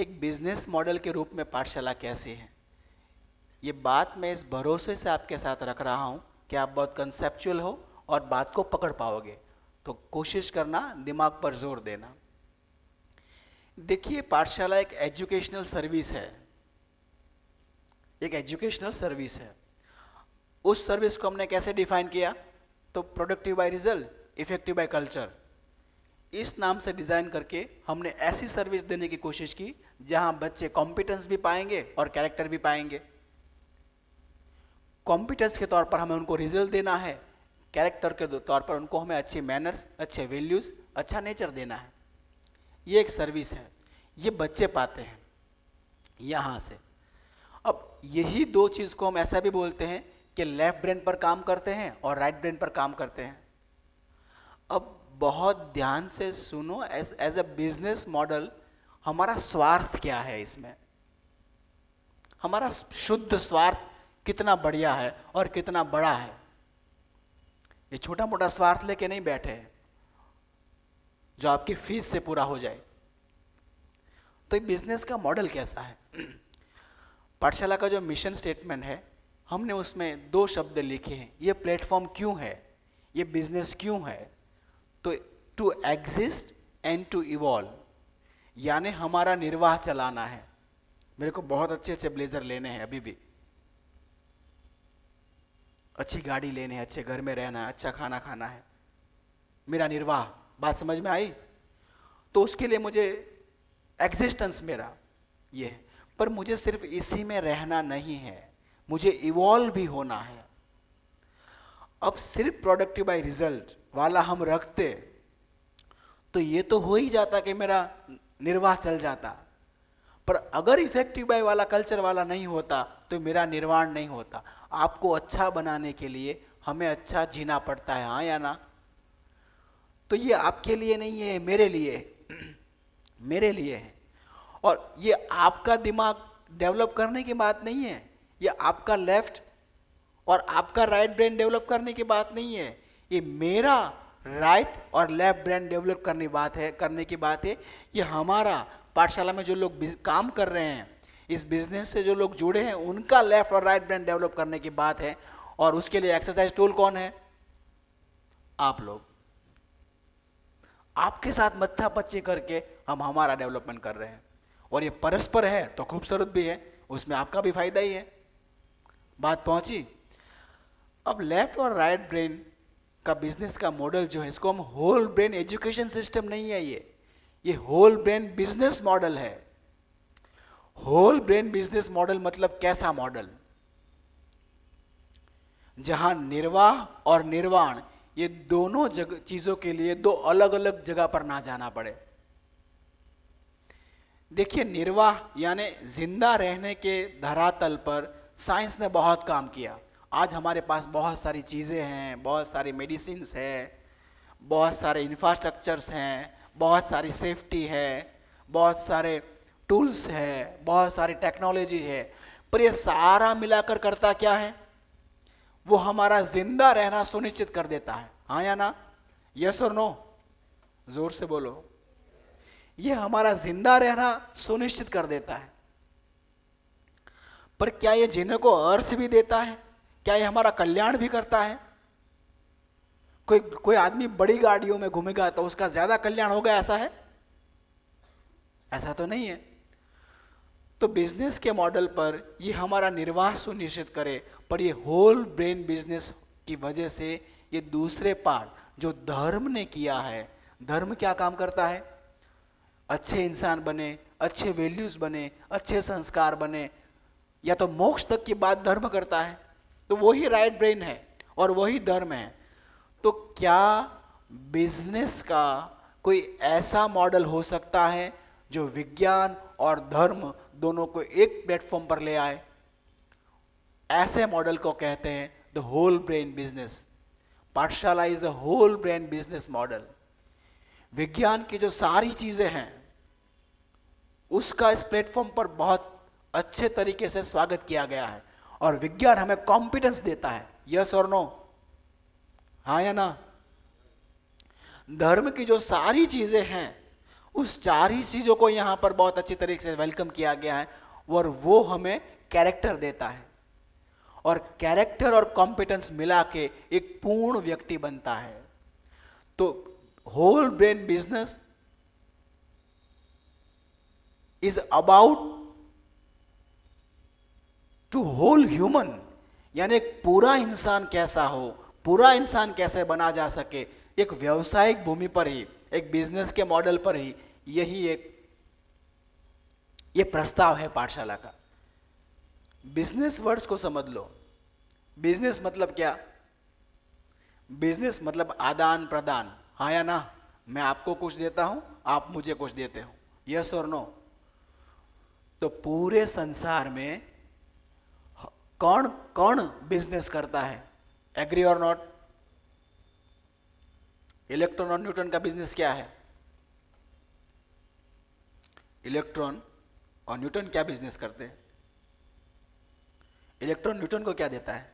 एक business model के रूप में पाठशाला कैसी है, ये बात मैं इस भरोसे से आपके साथ रख रहा हूँ कि आप बहुत कंसेप्चुअल हो और बात को पकड़ पाओगे। तो कोशिश करना, दिमाग पर जोर देना। देखिए, पाठशाला एक एजुकेशनल सर्विस है, एक एजुकेशनल सर्विस है। उस सर्विस को हमने कैसे डिफाइन किया? तो productive by result, effective by culture, इस नाम से डिजाइन करके हमने ऐसी सर्विस देने की कोशिश की जहां बच्चे कॉम्पिटेंस भी पाएंगे और कैरेक्टर भी पाएंगे। कॉम्पिटेंस के तौर पर हमें उनको रिजल्ट देना है, कैरेक्टर के तौर पर उनको हमें अच्छे मैनर्स, अच्छे वैल्यूज, अच्छा नेचर देना है। ये एक सर्विस है, ये बच्चे पाते हैं यहां से। अब यही दो चीज को हम ऐसा भी बोलते हैं कि लेफ्ट ब्रेन पर काम करते हैं और राइट ब्रेन पर काम करते हैं। अब बहुत ध्यान से सुनो, एज अ बिजनेस मॉडल हमारा स्वार्थ क्या है इसमें, हमारा शुद्ध स्वार्थ कितना बढ़िया है और कितना बड़ा है। ये छोटा मोटा स्वार्थ लेके नहीं बैठे हैं जो आपकी फीस से पूरा हो जाए। तो ये बिजनेस का मॉडल कैसा है? पाठशाला का जो मिशन स्टेटमेंट है, हमने उसमें दो शब्द लिखे हैं। ये प्लेटफॉर्म क्यों है, ये बिजनेस क्यों है? तो to exist and to evolve, यानी हमारा निर्वाह चलाना है। मेरे को बहुत अच्छे अच्छे ब्लेजर लेने हैं, अभी भी अच्छी गाड़ी लेनी है, अच्छे घर में रहना है, अच्छा खाना खाना है, मेरा निर्वाह। बात समझ में आई? तो उसके लिए मुझे एग्जिस्टेंस मेरा ये है, पर मुझे सिर्फ इसी में रहना नहीं है, मुझे इवॉल्व भी होना है। अब सिर्फ प्रोडक्टिव बाय रिजल्ट वाला हम रखते तो ये तो हो ही जाता कि मेरा निर्वाह चल जाता, पर अगर इफेक्टिव बाय वाला, कल्चर वाला नहीं होता तो मेरा निर्वाण नहीं होता। आपको अच्छा बनाने के लिए हमें अच्छा जीना पड़ता है, हाँ या ना? तो ये आपके लिए नहीं है, मेरे लिए मेरे लिए है। और ये आपका दिमाग डेवलप करने की बात नहीं है, ये आपका लेफ्ट और आपका राइट ब्रेन डेवलप करने की बात नहीं है, ये मेरा राइट और लेफ्ट ब्रेन डेवलप करने की बात है। ये हमारा पाठशाला में जो लोग काम कर रहे हैं, इस बिजनेस से जो लोग जुड़े हैं, उनका लेफ्ट और राइट ब्रेन डेवलप करने की बात है। और उसके लिए एक्सरसाइज टूल कौन है? आप लोग। आपके साथ मत्था पच्ची करके हम हमारा डेवलपमेंट कर रहे हैं, और ये परस्पर है तो खूबसूरत भी है, उसमें आपका भी फायदा ही है। बात पहुंची? अब लेफ्ट और राइट ब्रेन का बिजनेस का मॉडल जो है, इसको हम होल ब्रेन एजुकेशन सिस्टम नहीं है, ये होल ब्रेन बिजनेस मॉडल है। होल ब्रेन बिजनेस मॉडल मतलब कैसा मॉडल? जहां निर्वाह और निर्वाण, ये दोनों चीजों के लिए दो अलग अलग जगह पर ना जाना पड़े। देखिए, निर्वाह यानी जिंदा रहने के धरातल पर साइंस ने बहुत काम किया। आज हमारे पास बहुत सारी चीज़ें हैं, बहुत सारी मेडिसिन्स है, बहुत सारे इंफ्रास्ट्रक्चर्स हैं, बहुत सारी सेफ्टी है, बहुत सारे टूल्स है, बहुत सारी टेक्नोलॉजी है, पर ये सारा मिलाकर करता क्या है? वो हमारा जिंदा रहना सुनिश्चित कर देता है, हाँ या ना? यस और नो? जोर से बोलो। ये हमारा जिंदा रहना सुनिश्चित कर देता है, पर क्या ये जीने को अर्थ भी देता है? क्या ये हमारा कल्याण भी करता है? कोई आदमी बड़ी गाड़ियों में घूमेगा तो उसका ज्यादा कल्याण होगा, ऐसा है? ऐसा तो नहीं है। तो बिजनेस के मॉडल पर ये हमारा निर्वाह सुनिश्चित करे, पर ये होल ब्रेन बिजनेस की वजह से ये दूसरे पार्ट जो धर्म ने किया है, धर्म क्या काम करता है? अच्छे इंसान बने, अच्छे वैल्यूज बने, अच्छे संस्कार बने, या तो मोक्ष तक की बात धर्म करता है, तो वही राइट ब्रेन है और वही धर्म है। तो क्या बिजनेस का कोई ऐसा मॉडल हो सकता है जो विज्ञान और धर्म दोनों को एक प्लेटफॉर्म पर ले आए? ऐसे मॉडल को कहते हैं the whole brain business. Pathshala is a whole brain business model. विज्ञान की जो सारी चीजें हैं उसका इस प्लेटफॉर्म पर बहुत अच्छे तरीके से स्वागत किया गया है, और विज्ञान हमें कॉम्पिटेंस देता है। यस और नो? हाँ या ना? धर्म की जो सारी चीजें हैं उस चार ही चीजों को यहाँ पर बहुत अच्छी तरीके से वेलकम किया गया है और वो हमें कैरेक्टर देता है और कैरेक्टर और कॉम्पिटेंस मिला के एक पूर्ण व्यक्ति बनता है। तो whole brain business is about to whole human, यानी एक पूरा इंसान कैसा हो, पूरा इंसान कैसे बना जा सके, एक व्यवसायिक भूमि पर ही, एक बिजनेस के मॉडल पर ही ये प्रस्ताव है पाठशाला का। बिजनेस वर्ड्स को समझ लो। बिजनेस मतलब क्या? बिजनेस मतलब आदान प्रदान, हाँ या ना? मैं आपको कुछ देता हूं, आप मुझे कुछ देते हो, यस और नो? तो पूरे संसार में कौन कौन बिजनेस करता है? एग्री और नॉट? इलेक्ट्रॉन और न्यूटन का बिजनेस क्या है? इलेक्ट्रॉन और न्यूटन क्या बिजनेस करते हैं? इलेक्ट्रॉन न्यूटन को क्या देता है?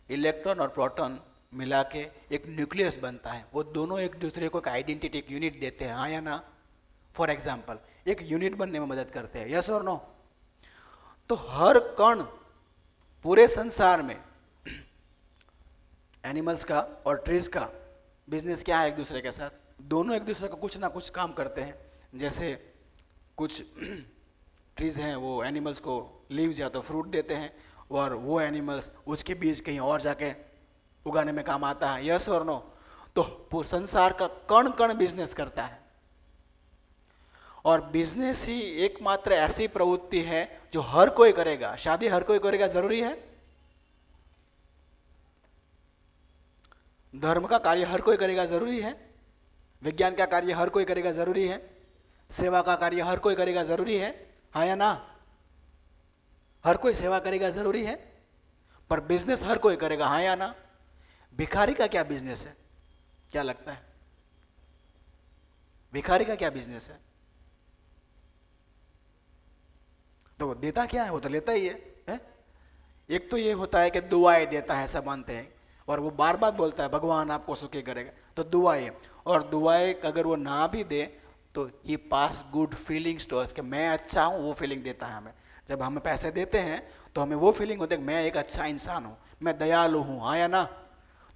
इलेक्ट्रॉन और प्रोटॉन मिला के एक न्यूक्लियस बनता है, वो दोनों एक दूसरे को एक आइडेंटिटी, एक यूनिट देते हैं, हाँ या ना? फॉर एग्जाम्पल एक यूनिट बनने में मदद करते हैं, यस और नो? तो हर कण पूरे संसार में एनिमल्स का और ट्रीज का बिजनेस क्या है एक दूसरे के साथ? दोनों एक दूसरे का कुछ ना कुछ काम करते हैं। जैसे कुछ ट्रीज हैं वो एनिमल्स को लीव्स या तो फ्रूट देते हैं और वो एनिमल्स उसके बीज कहीं और जाके उगाने में काम आता है, यस और नो? तो संसार का कण कण बिजनेस करता है और बिजनेस ही एकमात्र ऐसी प्रवृत्ति है जो हर कोई करेगा। शादी हर कोई करेगा जरूरी है? धर्म का कार्य हर कोई करेगा जरूरी है? विज्ञान का कार्य हर कोई करेगा जरूरी है? सेवा का कार्य हर कोई करेगा जरूरी है, हाँ या ना? हर कोई सेवा करेगा जरूरी है, पर बिजनेस हर कोई करेगा, हाँ या ना? भिखारी का क्या बिजनेस है? क्या लगता है? भिखारी का क्या बिजनेस है? तो वो देता क्या है? वो तो लेता ही है? एक तो ये होता है कि दुआएं देता है, सब मानते हैं, और वो बार बार बोलता है भगवान आपको सुखी करेगा, तो दुआएं। और दुआएं अगर वो ना भी दे तो ही पास गुड फीलिंग्स टू अस, कि मैं अच्छा हूँ, वो फीलिंग देता है हमें। जब हमें पैसे देते हैं तो हमें वो फीलिंग होती है कि मैं एक अच्छा इंसान हूँ, मैं दयालु हूँ, हाँ या ना?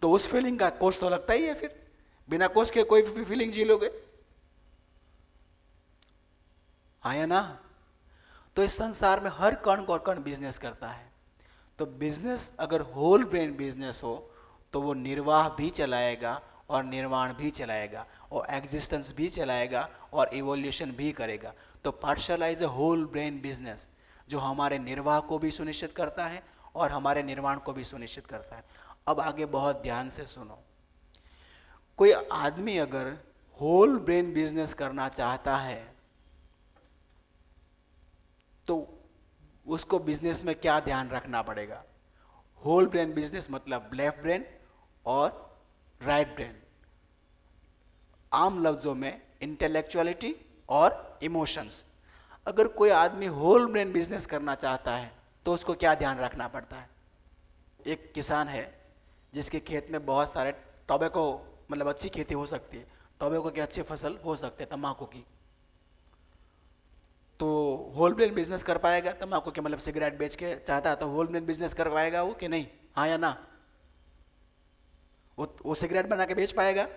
तो उस फीलिंग का कोष तो लगता ही है। फिर बिना कोष के कोई भी फीलिंग जी लोगे, हाँ या ना? तो इस संसार में हर कण और कण बिजनेस करता है। तो बिजनेस अगर होल ब्रेन बिजनेस हो तो वो निर्वाह भी चलाएगा और निर्माण भी चलाएगा और एग्जिस्टेंस भी चलाएगा और इवोल्यूशन भी करेगा। तो Pathshala is a whole brain business जो हमारे निर्वाह को भी सुनिश्चित करता है और हमारे निर्माण को भी सुनिश्चित करता है। अब आगे बहुत ध्यान से सुनो। कोई आदमी अगर होल ब्रेन बिजनेस करना चाहता है तो उसको बिजनेस में क्या ध्यान रखना पड़ेगा? होल ब्रेन बिजनेस मतलब लेफ्ट ब्रेन और राइट ब्रेन, आम लफ्जों में इंटेलेक्चुअलिटी और इमोशंस। अगर कोई आदमी होल ब्रेन बिजनेस करना चाहता है तो उसको क्या ध्यान रखना पड़ता है? एक किसान है जिसके खेत में बहुत सारे टोबैको, मतलब अच्छी खेती हो सकती है, टोबैको की अच्छी फसल हो सकती है, तंबाकू की, तो होल ब्रेन बिजनेस कर पाएगा? तंबाकू के मतलब सिगरेट बेच के चाहता है तो होल ब्रेन बिजनेस कर पाएगा वो कि नहीं, हाँ या ना? वो सिगरेट बना के बेच पाएगा,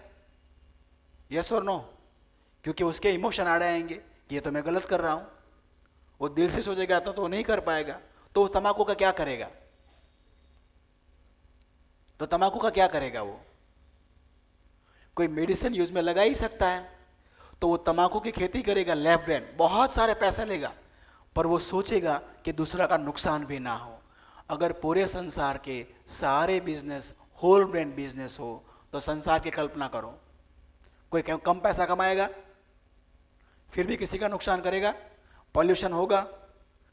यस और नो? क्योंकि उसके इमोशन आ जाएंगे कि ये तो मैं गलत कर रहा हूं। वो दिल से सोचेगा तो वो नहीं कर पाएगा। तो तंबाकू का क्या करेगा? तो तंबाकू का क्या करेगा? वो कोई मेडिसिन यूज में लगा ही सकता है, तो वो तंबाकू की खेती करेगा, लेफ्ट ब्रेन बहुत सारे पैसे लेगा, पर वो सोचेगा कि दूसरा का नुकसान भी ना हो। अगर पूरे संसार के सारे बिजनेस होल ब्रेन बिजनेस हो तो संसार की कल्पना करो, कोई कम पैसा कमाएगा फिर भी किसी का नुकसान करेगा, पॉल्यूशन होगा,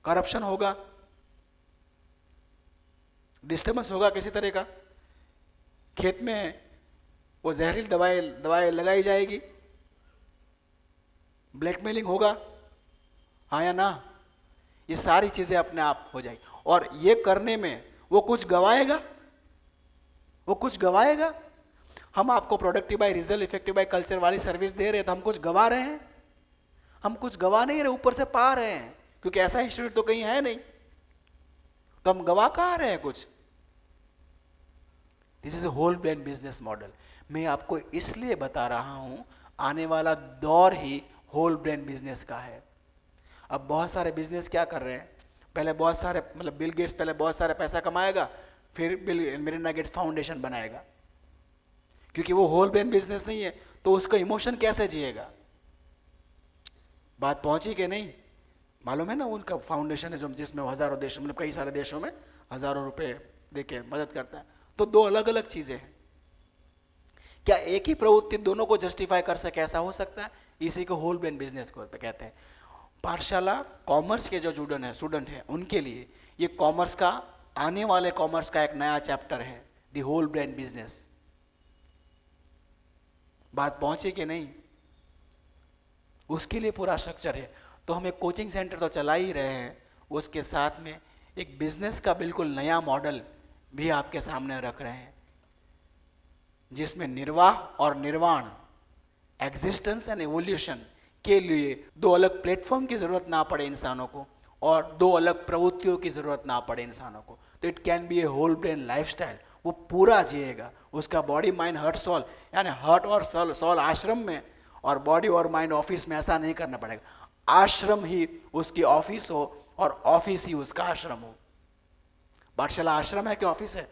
करप्शन होगा, डिस्टर्बेंस होगा किसी तरह का, खेत में वो जहरीली दवाई लगाई जाएगी, ब्लैकमेलिंग होगा, हाँ या ना? ये सारी चीजें अपने आप हो जाएगी। और ये करने में वो कुछ गवाएगा? वो कुछ गवाएगा? हम आपको productive by result, effective by culture वाली सर्विस दे रहे हैं तो हम कुछ गवा रहे हैं? हम कुछ गवा नहीं रहे, ऊपर से पा रहे हैं, क्योंकि ऐसा इंस्टीट्यूट तो कहीं है नहीं, तो हम गवा कहाँ रहे हैं कुछ। This is a whole brain business model. मैं आपको इसलिए बता रहा हूं, आने वाला दौर ही होल ब्रेन बिजनेस का है। अब बहुत सारे बिजनेस क्या कर रहे हैं, पहले बहुत सारे, मतलब बिल गेट्स पहले बहुत सारे पैसा कमाएगा, फिर बिल मेलिंडा गेट्स फाउंडेशन बनाएगा, क्योंकि वो होल ब्रेन बिजनेस नहीं है, तो उसका इमोशन कैसे जिएगा। बात पहुंची कि नहीं? मालूम है ना, उनका फाउंडेशन है जो जिसमें हजारों देशों, मतलब कई सारे देशों में हजारों रुपए देके मदद करता है। तो दो अलग अलग चीजें हैं। क्या एक ही प्रवृत्ति दोनों को जस्टिफाई कर सके, ऐसा हो सकता है? इसी को होल ब्रेन बिजनेस को कहते हैं। पाठशाला कॉमर्स के जो स्टूडेंट हैं उनके लिए ये कॉमर्स का, आने वाले कॉमर्स का एक नया चैप्टर है, द होल ब्रेन बिजनेस। बात पहुंची कि नहीं? उसके लिए पूरा स्ट्रक्चर है। तो हम एक कोचिंग सेंटर तो चला ही रहे हैं, उसके साथ में एक बिजनेस का बिल्कुल नया मॉडल भी आपके सामने रख रहे हैं, जिसमें निर्वाह और निर्वाण, एग्जिस्टेंस एंड एवोल्यूशन के लिए दो अलग प्लेटफॉर्म की जरूरत ना पड़े इंसानों को, और दो अलग प्रवृत्तियों की जरूरत ना पड़े इंसानों को। तो it can be a whole brain lifestyle. वो पूरा जिएगा, उसका बॉडी माइंड हार्ट सोल, यानी हार्ट और सोल आश्रम में, और बॉडी और माइंड ऑफिस में, ऐसा नहीं करना पड़ेगा। आश्रम ही उसकी ऑफिस हो और ऑफिस ही उसका आश्रम हो। पाठशाला आश्रम है कि ऑफिस है?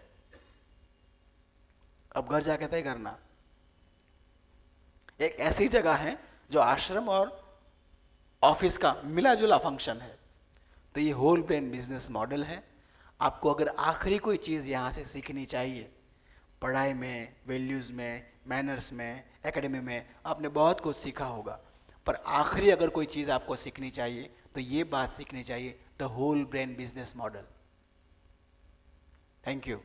अब घर जाके तय करना। एक ऐसी जगह है जो आश्रम और ऑफिस का मिला जुला फंक्शन है। तो ये होल ब्रेन बिजनेस मॉडल है। आपको अगर आखिरी कोई चीज़ यहाँ से सीखनी चाहिए, पढ़ाई में, वैल्यूज़ में, मैनर्स में, एकेडमी में आपने बहुत कुछ सीखा होगा, पर आखिरी अगर कोई चीज़ आपको सीखनी चाहिए तो ये बात सीखनी चाहिए, the whole brain business model. Thank you.